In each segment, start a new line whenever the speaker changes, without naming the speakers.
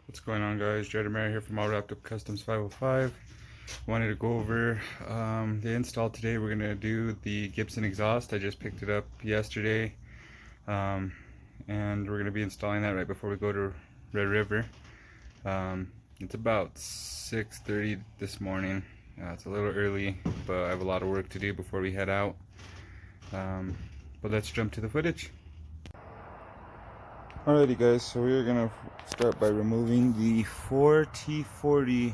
What's going on, guys? Rzr here from All Wrapped Up Customs 505. Wanted to go over the install today. We're going to do the Gibson exhaust. I just picked it up yesterday, and we're going to be installing that right before we go to Red River. It's about 6:30 this morning. It's a little early, but I have a lot of work to do before we head out. But let's jump to the footage. Alrighty, guys, so we're gonna start by removing the 4T40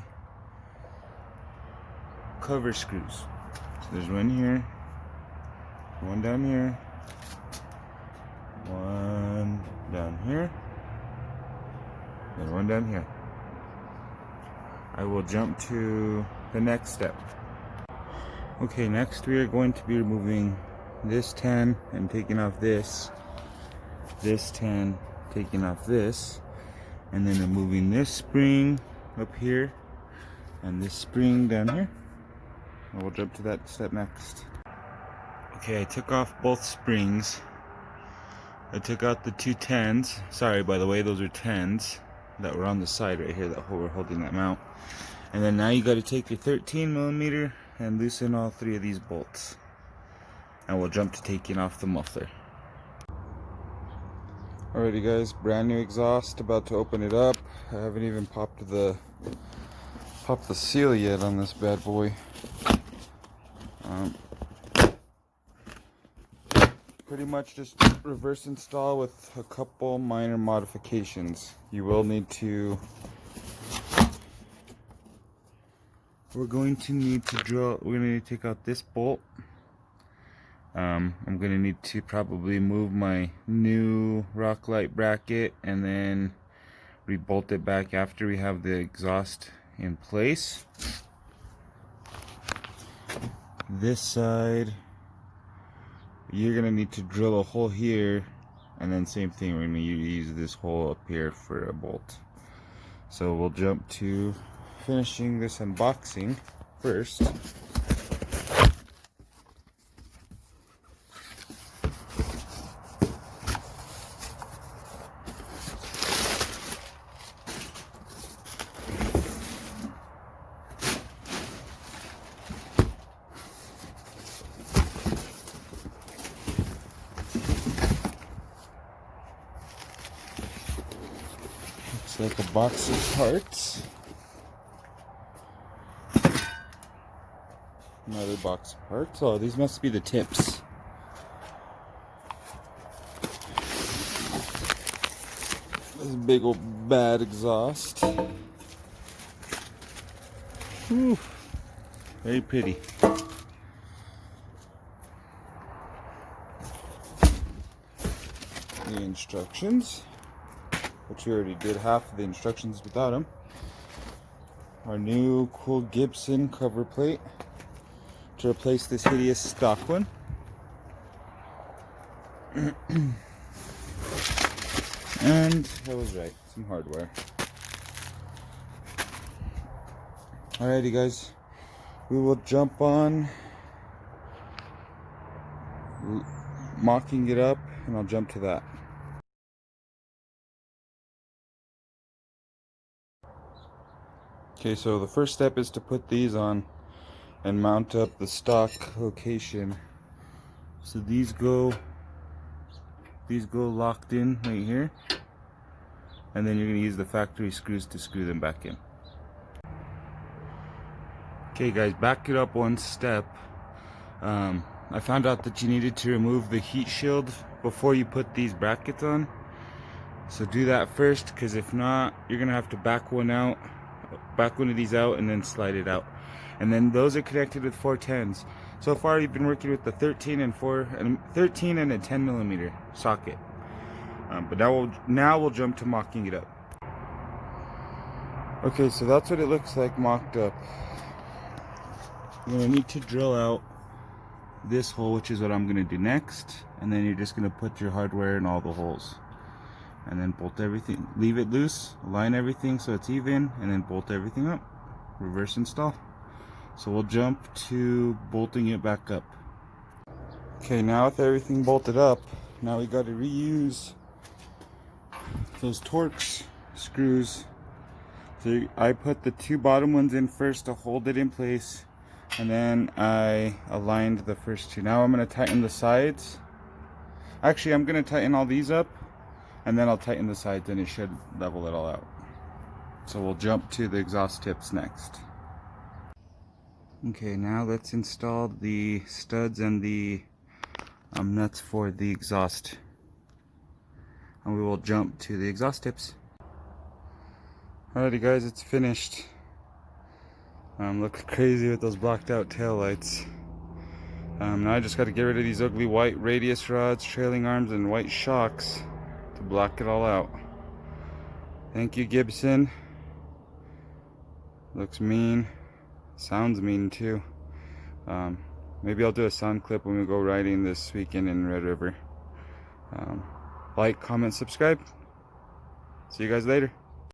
cover screws. So there's one here, one down here, one down here, and one down here. I will jump to the next step. Okay, next we are going to be removing this 10 and taking off this 10, taking off this, and then removing this spring up here and this spring down here. And we'll jump to that step next. Okay, I took off both springs. I took out the two 10s. Sorry, by the way, those are 10s that were on the side right here that were holding that mount. And then now you got to take your 13mm and loosen all three of these bolts. And we'll jump to taking off the muffler. Alrighty, guys, brand new exhaust, about to open it up. I haven't even popped the seal yet on this bad boy. Pretty much just reverse install with a couple minor modifications. You will need to, we're going to need to take out this bolt. I'm going to need to probably move my new rock light bracket and then rebolt it back after we have the exhaust in place. This side, you're going to need to drill a hole here, and then same thing, we're going to use this hole up here for a bolt. So we'll jump to finishing this unboxing first. Looks like a box of parts. Another box of parts. Oh, these must be the tips. This big old bad exhaust. Whew. Very pretty. The instructions, which we already did half of the instructions without them. Our new cool Gibson cover plate to replace this hideous stock one. And I was right, some hardware. Alrighty, guys, we will jump on mocking it up, and I'll jump to that. Okay, so the first step is to put these on and mount up the stock location. So these go locked in right here, and then you're going to use the factory screws to screw them back in. Okay, guys, back it up one step. I found out that you needed to remove the heat shield before you put these brackets on. So do that first, because if not, you're going to have to back one of these out and then slide it out. And then those are connected with 410s. So far you've been working with the 13 and a 10mm socket. But now we'll jump to mocking it up. Okay, so that's what it looks like mocked up. You're gonna need to drill out this hole, which is what I'm gonna do next, and then you're just gonna put your hardware in all the holes. And then bolt everything, leave it loose, align everything so it's even, and then bolt everything up. Reverse install. So we'll jump to bolting it back up. Okay, now with everything bolted up, now we got to reuse those Torx screws So I put the two bottom ones in first to hold it in place, and then I aligned the first two. Now I'm going to tighten the sides. Actually, I'm going to tighten all these up, and then I'll tighten the sides, and it should level it all out. So we'll jump to the exhaust tips next. Okay, now let's install the studs and the nuts for the exhaust, and we will jump to the exhaust tips. Alrighty guys, it's finished. Looks crazy with those blocked out tail lights. Now I just got to get rid of these ugly white radius rods, trailing arms, and white shocks to block it all out. Thank you, Gibson. Looks mean. Sounds mean too. Maybe I'll do a sound clip when we go riding this weekend in Red River. Like, comment, subscribe. See you guys later.